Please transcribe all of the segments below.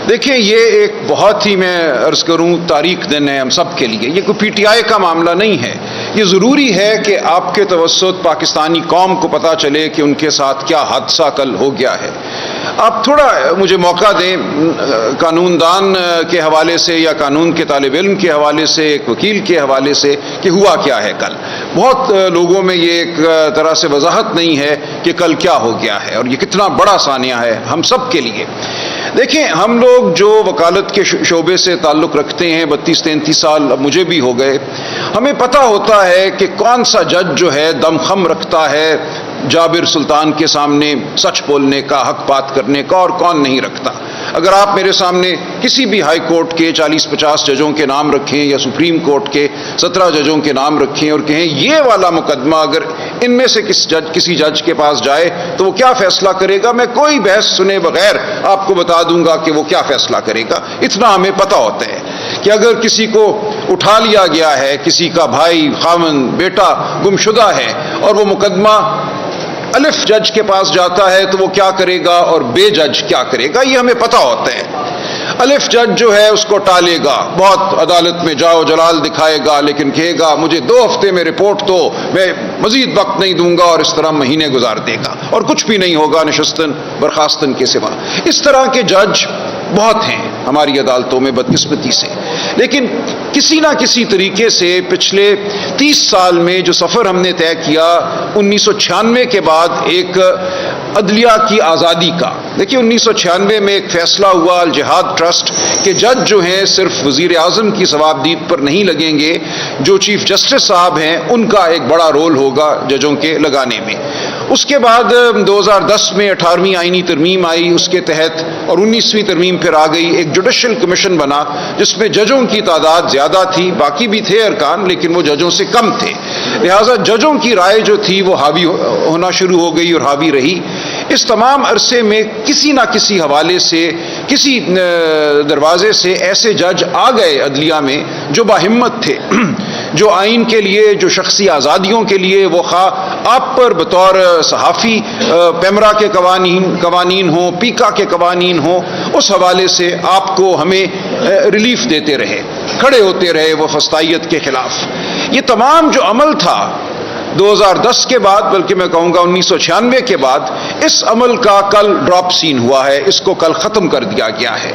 دیکھیں یہ ایک بہت ہی میں عرض کروں تاریخ دن ہے ہم سب کے لیے. یہ کوئی پی ٹی آئی کا معاملہ نہیں ہے. یہ ضروری ہے کہ آپ کے توسط پاکستانی قوم کو پتہ چلے کہ ان کے ساتھ کیا حادثہ کل ہو گیا ہے. آپ تھوڑا مجھے موقع دیں قانون دان کے حوالے سے یا قانون کے طالب علم کے حوالے سے, ایک وکیل کے حوالے سے کہ ہوا کیا ہے کل. بہت لوگوں میں یہ ایک طرح سے وضاحت نہیں ہے کہ کل کیا ہو گیا ہے اور یہ کتنا بڑا سانحہ ہے ہم سب کے لیے. دیکھیں ہم لوگ جو وکالت کے شعبے سے تعلق رکھتے ہیں 32-33 سال اب مجھے بھی ہو گئے, ہمیں پتہ ہوتا ہے کہ کون سا جج جو ہے دم خم رکھتا ہے جابر سلطان کے سامنے سچ بولنے کا, حق بات کرنے کا, اور کون نہیں رکھتا. اگر آپ میرے سامنے کسی بھی ہائی کورٹ کے 40-50 ججوں کے نام رکھیں یا سپریم کورٹ کے 17 ججوں کے نام رکھیں اور کہیں یہ والا مقدمہ اگر ان میں سے کسی جج کے پاس جائے تو وہ کیا فیصلہ کرے گا, میں کوئی بحث سنے بغیر آپ کو بتا دوں گا کہ وہ کیا فیصلہ کرے گا. اتنا ہمیں پتہ ہوتا ہے کہ اگر کسی کو اٹھا لیا گیا ہے, کسی کا بھائی, خاوند, بیٹا گمشدہ ہے اور وہ مقدمہ الف جج کے پاس جاتا ہے تو وہ کیا کرے گا اور بے جج کیا کرے گا, یہ ہمیں پتہ ہوتا ہے. الف جج جو ہے اس کو ٹالے گا, بہت عدالت میں جاؤ جلال دکھائے گا, لیکن کہے گا مجھے 2 ہفتے میں رپورٹ دو, میں مزید وقت نہیں دوں گا, اور اس طرح مہینے گزار دے گا اور کچھ بھی نہیں ہوگا نشستن برخاستن کے سوا. اس طرح کے جج بہت ہیں ہماری عدالتوں میں بدقسمتی سے. لیکن کسی نہ کسی طریقے سے پچھلے 30 سال میں جو سفر ہم نے طے کیا 1996 کے بعد ایک عدلیہ کی آزادی کا, دیکھیے 1996 میں ایک فیصلہ ہوا الجہاد ٹرسٹ کہ جج جو ہیں صرف وزیر اعظم کی ثوابدید پر نہیں لگیں گے, جو چیف جسٹس صاحب ہیں ان کا ایک بڑا رول ہوگا ججوں کے لگانے میں. اس کے بعد 2010 میں 18ویں آئینی ترمیم آئی, اس کے تحت, اور 19ویں ترمیم پھر آ گئی, ایک جوڈیشل کمیشن بنا جس میں ججوں کی تعداد زیادہ تھی, باقی بھی تھے ارکان لیکن وہ ججوں سے کم تھے, لہٰذا ججوں کی رائے جو تھی وہ حاوی ہونا شروع ہو گئی اور حاوی رہی. اس تمام عرصے میں کسی نہ کسی حوالے سے, کسی دروازے سے ایسے جج آ گئے عدلیہ میں جو باہمت تھے, جو آئین کے لیے, جو شخصی آزادیوں کے لیے, وہ خواہ آپ پر بطور صحافی پیمرا کے قوانین ہوں, پیکا کے قوانین ہوں, اس حوالے سے آپ کو ہمیں ریلیف دیتے رہے, کھڑے ہوتے رہے وہ فسطائیت کے خلاف. یہ تمام جو عمل تھا 2010 کے بعد, بلکہ میں کہوں گا 1996 کے بعد, اس عمل کا کل ڈراپ سین ہوا ہے, اس کو کل ختم کر دیا گیا ہے.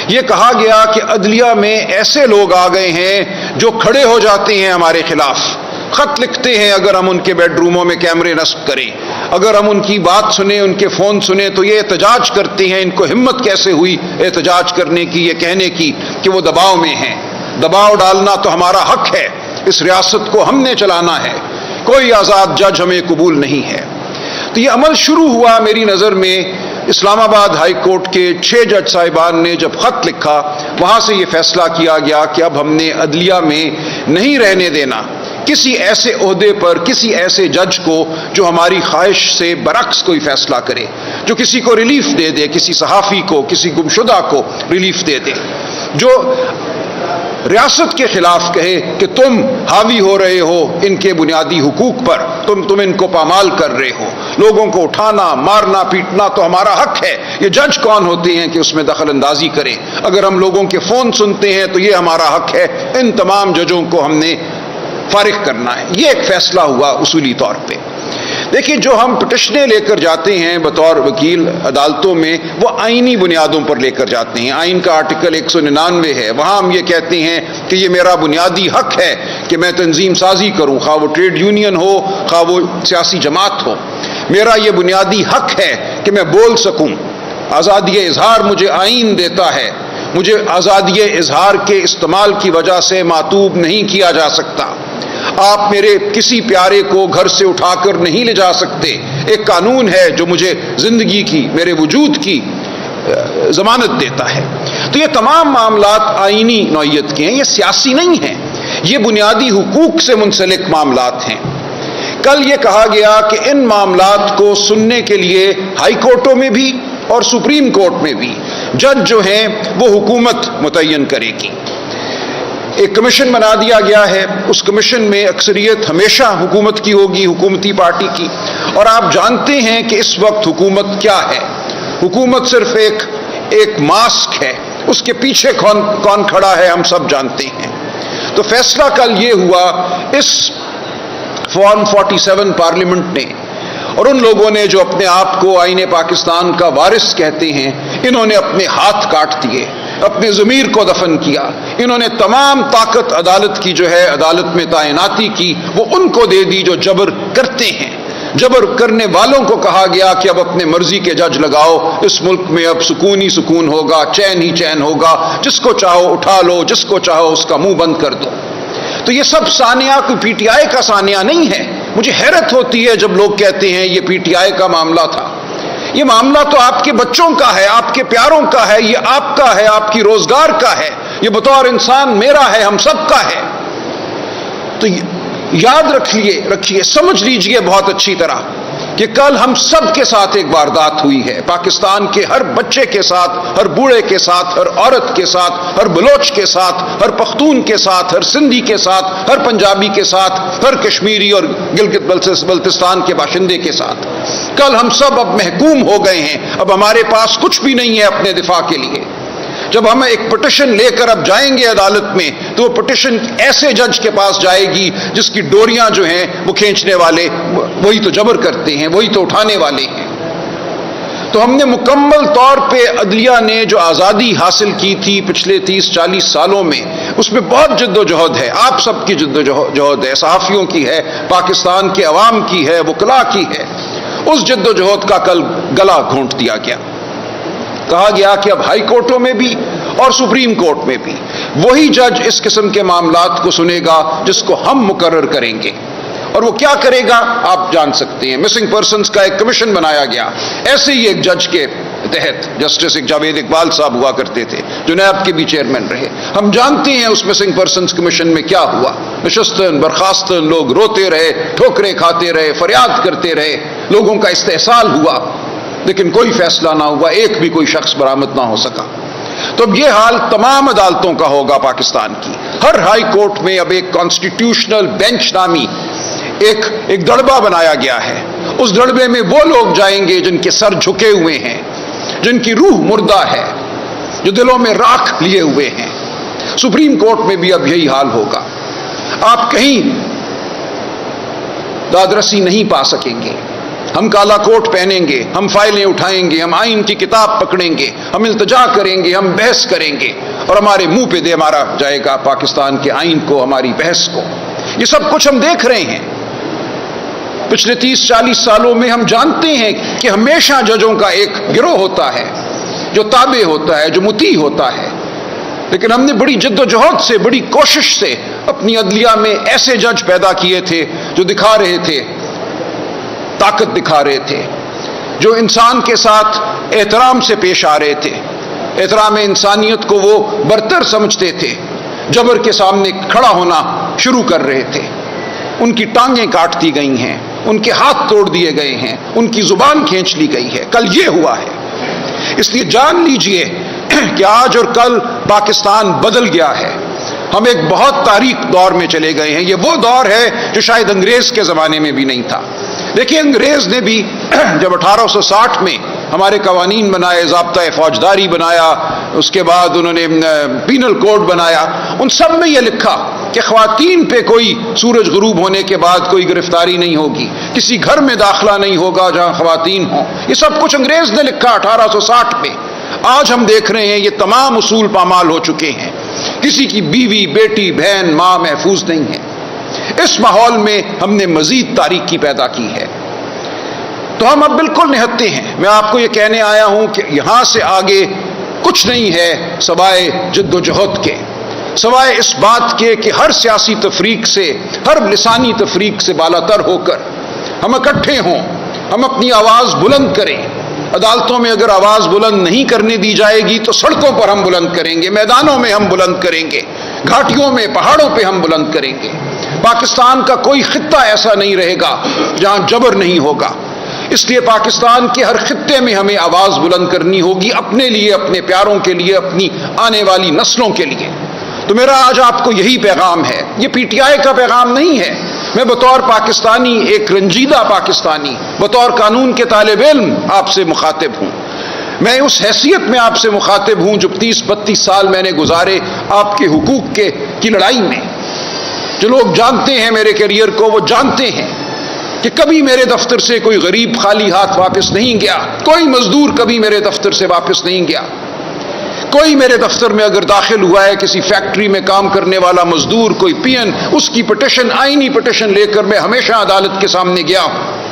یہ کہا گیا کہ عدلیہ میں ایسے لوگ آ گئے ہیں جو کھڑے ہو جاتے ہیں ہمارے خلاف, خط لکھتے ہیں اگر ہم ان کے بیڈ روموں میں کیمرے نصب کریں, اگر ہم ان کی بات سنیں, ان کے فون سنیں تو یہ احتجاج کرتے ہیں. ان کو ہمت کیسے ہوئی احتجاج کرنے کی, یہ کہنے کی کہ وہ دباؤ میں ہیں. دباؤ ڈالنا تو ہمارا حق ہے, اس ریاست کو ہم نے چلانا ہے, کوئی آزاد جج ہمیں قبول نہیں ہے. تو یہ عمل شروع ہوا میری نظر میں اسلام آباد ہائی کورٹ کے 6 جج صاحبان نے جب خط لکھا, وہاں سے یہ فیصلہ کیا گیا کہ اب ہم نے عدلیہ میں نہیں رہنے دینا کسی ایسے عہدے پر کسی ایسے جج کو جو ہماری خواہش سے برعکس کوئی فیصلہ کرے, جو کسی کو ریلیف دے دے, کسی صحافی کو, کسی گمشدہ کو ریلیف دے دے, جو ریاست کے خلاف کہے کہ تم حاوی ہو رہے ہو ان کے بنیادی حقوق پر, تم ان کو پامال کر رہے ہو, لوگوں کو اٹھانا, مارنا, پیٹنا تو ہمارا حق ہے. یہ جج کون ہوتے ہیں کہ اس میں دخل اندازی کریں؟ اگر ہم لوگوں کے فون سنتے ہیں تو یہ ہمارا حق ہے. ان تمام ججوں کو ہم نے فارغ کرنا ہے. یہ ایک فیصلہ ہوا اصولی طور پہ. دیکھیں جو ہم پٹیشنیں لے کر جاتے ہیں بطور وکیل عدالتوں میں, وہ آئینی بنیادوں پر لے کر جاتے ہیں. آئین کا آرٹیکل 199 ہے, وہاں ہم یہ کہتے ہیں کہ یہ میرا بنیادی حق ہے کہ میں تنظیم سازی کروں, خواہ وہ ٹریڈ یونین ہو, خواہ وہ سیاسی جماعت ہو. میرا یہ بنیادی حق ہے کہ میں بول سکوں. آزادی اظہار مجھے آئین دیتا ہے, مجھے آزادی اظہار کے استعمال کی وجہ سے معتوب نہیں کیا جا سکتا. آپ میرے کسی پیارے کو گھر سے اٹھا کر نہیں لے جا سکتے. ایک قانون ہے جو مجھے زندگی کی, میرے وجود کی ضمانت دیتا ہے. تو یہ تمام معاملات آئینی نوعیت کے ہیں, یہ سیاسی نہیں ہیں, یہ بنیادی حقوق سے منسلک معاملات ہیں. کل یہ کہا گیا کہ ان معاملات کو سننے کے لیے ہائی کورٹوں میں بھی اور سپریم کورٹ میں بھی جج جو ہیں وہ حکومت متعین کرے گی. ایک کمیشن بنا دیا گیا ہے, اس کمیشن میں اکثریت ہمیشہ حکومت کی ہوگی, حکومتی پارٹی کی. اور آپ جانتے ہیں کہ اس وقت حکومت کیا ہے. حکومت صرف ایک ماسک ہے, اس کے پیچھے کون کھڑا ہے ہم سب جانتے ہیں۔ تو فیصلہ کل یہ ہوا اس فارم 47 پارلیمنٹ نے اور ان لوگوں نے جو اپنے آپ کو آئین پاکستان کا وارث کہتے ہیں، انہوں نے اپنے ہاتھ کاٹ دیے، اپنے ضمیر کو دفن کیا۔ انہوں نے تمام طاقت عدالت کی جو ہے عدالت میں تعیناتی کی وہ ان کو دے دی جو جبر کرتے ہیں۔ جبر کرنے والوں کو کہا گیا کہ اب اپنے مرضی کے جج لگاؤ، اس ملک میں اب سکون ہی سکون ہوگا، چین ہی چین ہوگا، جس کو چاہو اٹھا لو، جس کو چاہو اس کا منہ بند کر دو۔ تو یہ سب سانیہ کوئی پی ٹی آئی کا سانیہ نہیں ہے۔ مجھے حیرت ہوتی ہے جب لوگ کہتے ہیں یہ پی ٹی آئی کا معاملہ تھا۔ یہ معاملہ تو آپ کے بچوں کا ہے، آپ کے پیاروں کا ہے، یہ آپ کا ہے، آپ کی روزگار کا ہے، یہ بطور انسان میرا ہے، ہم سب کا ہے۔ تو یاد رکھیے، سمجھ لیجئے بہت اچھی طرح کہ کل ہم سب کے ساتھ ایک واردات ہوئی ہے، پاکستان کے ہر بچے کے ساتھ، ہر بوڑھے کے ساتھ، ہر عورت کے ساتھ، ہر بلوچ کے ساتھ، ہر پختون کے ساتھ، ہر سندھی کے ساتھ، ہر پنجابی کے ساتھ، ہر کشمیری اور گلگت بلتستان کے باشندے کے ساتھ۔ کل ہم سب اب محکوم ہو گئے ہیں، اب ہمارے پاس کچھ بھی نہیں ہے اپنے دفاع کے لیے۔ جب ہم ایک پٹیشن لے کر اب جائیں گے عدالت میں تو وہ پٹیشن ایسے جج کے پاس جائے گی جس کی ڈوریاں جو ہیں وہ کھینچنے والے وہی تو جبر کرتے ہیں، وہی تو اٹھانے والے ہیں۔ تو ہم نے مکمل طور پہ عدلیہ نے جو آزادی حاصل کی تھی پچھلے 30-40 سالوں میں، اس میں بہت جد و جہد ہے، آپ سب کی جد و جہد ہے، صحافیوں کی ہے، پاکستان کے عوام کی ہے، وکلاء کی ہے۔ اس جد و جہد کا کل گلا گھونٹ دیا گیا۔ کہا گیا کہ اب ہائی کورٹوں میں بھی اور سپریم کورٹ میں بھی وہی جج اس قسم کے معاملات کو سنے گا جس کو ہم مقرر کریں گے۔ اور وہ کیا کرے گا آپ جان سکتے ہیں، مسنگ پرسنز کا ایک کمیشن بنایا گیا، ایسے ہی ایک جج کے تحت، جسٹس جاوید اقبال صاحب ہوا کرتے تھے جو نیب کے بھی چیئرمین رہے۔ ہم جانتے ہیں اس مسنگ پرسنز کمیشن میں کیا ہوا، نشستن برخاستن لوگ روتے رہے، ٹھوکریں کھاتے رہے، فریاد کرتے رہے، لوگوں کا استحصال ہوا، لیکن کوئی فیصلہ نہ ہوا، ایک بھی کوئی شخص برآمد نہ ہو سکا۔ تو اب یہ حال تمام عدالتوں کا ہوگا پاکستان کی۔ ہر ہائی کورٹ میں اب ایک کانسٹیٹیوشنل بینچ نامی ایک دڑبہ بنایا گیا ہے۔ اس دڑبے میں وہ لوگ جائیں گے جن کے سر جھکے ہوئے ہیں، جن کی روح مردہ ہے، جو دلوں میں راکھ لیے ہوئے ہیں۔ سپریم کورٹ میں بھی اب یہی حال ہوگا۔ آپ کہیں دادرسی نہیں پا سکیں گے۔ ہم کالا کوٹ پہنیں گے، ہم فائلیں اٹھائیں گے، ہم آئین کی کتاب پکڑیں گے، ہم التجا کریں گے، ہم بحث کریں گے، اور ہمارے منہ پہ دے مارا جائے گا پاکستان کے آئین کو، ہماری بحث کو۔ یہ سب کچھ ہم دیکھ رہے ہیں۔ پچھلے 30-40 سالوں میں ہم جانتے ہیں کہ ہمیشہ ججوں کا ایک گروہ ہوتا ہے جو تابع ہوتا ہے، جو مطیع ہوتا ہے، لیکن ہم نے بڑی جد و جہد سے، بڑی کوشش سے اپنی عدلیہ میں ایسے جج پیدا کیے تھے جو دکھا رہے تھے، طاقت دکھا رہے تھے، جو انسان کے ساتھ احترام سے پیش آ رہے تھے، احترام انسانیت کو وہ برتر سمجھتے تھے، جبر کے سامنے کھڑا ہونا شروع کر رہے تھے۔ ان کی ٹانگیں کاٹ دی گئی ہیں، ان کے ہاتھ توڑ دیے گئے ہیں، ان کی زبان کھینچ لی گئی ہے۔ کل یہ ہوا ہے۔ اس لیے جان لیجئے کہ آج اور کل پاکستان بدل گیا ہے۔ ہم ایک بہت تاریک دور میں چلے گئے ہیں۔ یہ وہ دور ہے جو شاید انگریز کے زمانے میں بھی نہیں تھا۔ دیکھیے انگریز نے بھی جب 1860 میں ہمارے قوانین بنائے، ضابطہ فوجداری بنایا، اس کے بعد انہوں نے پینل کوڈ بنایا، ان سب میں یہ لکھا کہ خواتین پہ کوئی سورج غروب ہونے کے بعد کوئی گرفتاری نہیں ہوگی، کسی گھر میں داخلہ نہیں ہوگا جہاں خواتین ہوں۔ یہ سب کچھ انگریز نے لکھا 1860 میں۔ آج ہم دیکھ رہے ہیں یہ تمام اصول پامال ہو چکے ہیں۔ کسی کی بیوی، بیٹی، بہن، ماں محفوظ نہیں ہے۔ اس ماحول میں ہم نے مزید تاریکی پیدا کی ہے۔ تو ہم اب بالکل نہتے ہیں۔ میں آپ کو یہ کہنے آیا ہوں کہ یہاں سے آگے کچھ نہیں ہے سوائے جد و جہد کے، سوائے اس بات کے کہ ہر سیاسی تفریق سے، ہر لسانی تفریق سے بالا تر ہو کر ہم اکٹھے ہوں، ہم اپنی آواز بلند کریں۔ عدالتوں میں اگر آواز بلند نہیں کرنے دی جائے گی تو سڑکوں پر ہم بلند کریں گے، میدانوں میں ہم بلند کریں گے، گھاٹیوں میں، پہاڑوں پہ ہم بلند کریں گے۔ پاکستان کا کوئی خطہ ایسا نہیں رہے گا جہاں جبر نہیں ہوگا۔ اس لیے پاکستان کے ہر خطے میں ہمیں آواز بلند کرنی ہوگی، اپنے لیے، اپنے پیاروں کے لیے، اپنی آنے والی نسلوں کے لیے۔ تو میرا آج آپ کو یہی پیغام ہے، یہ پی ٹی آئی کا پیغام نہیں ہے۔ میں بطور پاکستانی، ایک رنجیدہ پاکستانی، بطور قانون کے طالب علم آپ سے مخاطب ہوں۔ میں اس حیثیت میں آپ سے مخاطب ہوں جو 30-32 سال میں نے گزارے آپ کے حقوق کی لڑائی میں. جو لوگ جانتے ہیں میرے کیریئر کو وہ جانتے ہیں کہ کبھی میرے دفتر سے کوئی غریب خالی ہاتھ واپس نہیں گیا, کوئی مزدور کبھی میرے دفتر سے واپس نہیں گیا. کوئی میرے دفتر میں اگر داخل ہوا ہے کسی فیکٹری میں کام کرنے والا مزدور, کوئی پی این, اس کی پٹیشن, آئینی پٹیشن لے کر میں ہمیشہ عدالت کے سامنے گیا ہوں.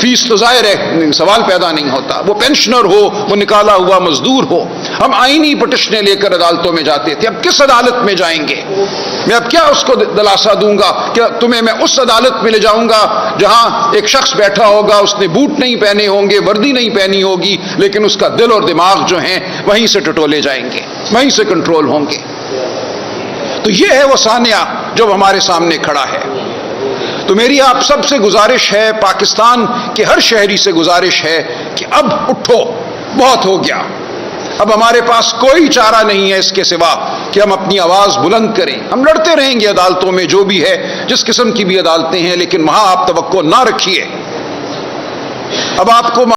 فیس تو ظاہر ہے سوال پیدا نہیں ہوتا, وہ پینشنر ہو, وہ نکالا ہوا مزدور ہو, ہم آئینی پٹیشنیں لے کر عدالتوں میں جاتے تھے. اب کس عدالت میں جائیں گے؟ میں اب کیا اس کو دلاسا دوں گا کہ تمہیں میں اس عدالت میں لے جاؤں گا جہاں ایک شخص بیٹھا ہوگا, اس نے بوٹ نہیں پہنے ہوں گے, وردی نہیں پہنی ہوگی, لیکن اس کا دل اور دماغ جو ہیں وہیں سے ٹٹولے جائیں گے, وہیں سے کنٹرول ہوں گے. تو یہ ہے وہ سانحہ جو ہمارے سامنے کھڑا ہے. تو میری آپ سب سے گزارش ہے, پاکستان کے ہر شہری سے گزارش ہے کہ اب اٹھو, بہت ہو گیا. اب ہمارے پاس کوئی چارہ نہیں ہے اس کے سوا کہ ہم اپنی آواز بلند کریں. ہم لڑتے رہیں گے عدالتوں میں, جو بھی ہے, جس قسم کی بھی عدالتیں ہیں, لیکن وہاں آپ توقع نہ رکھیے. اب آپ کو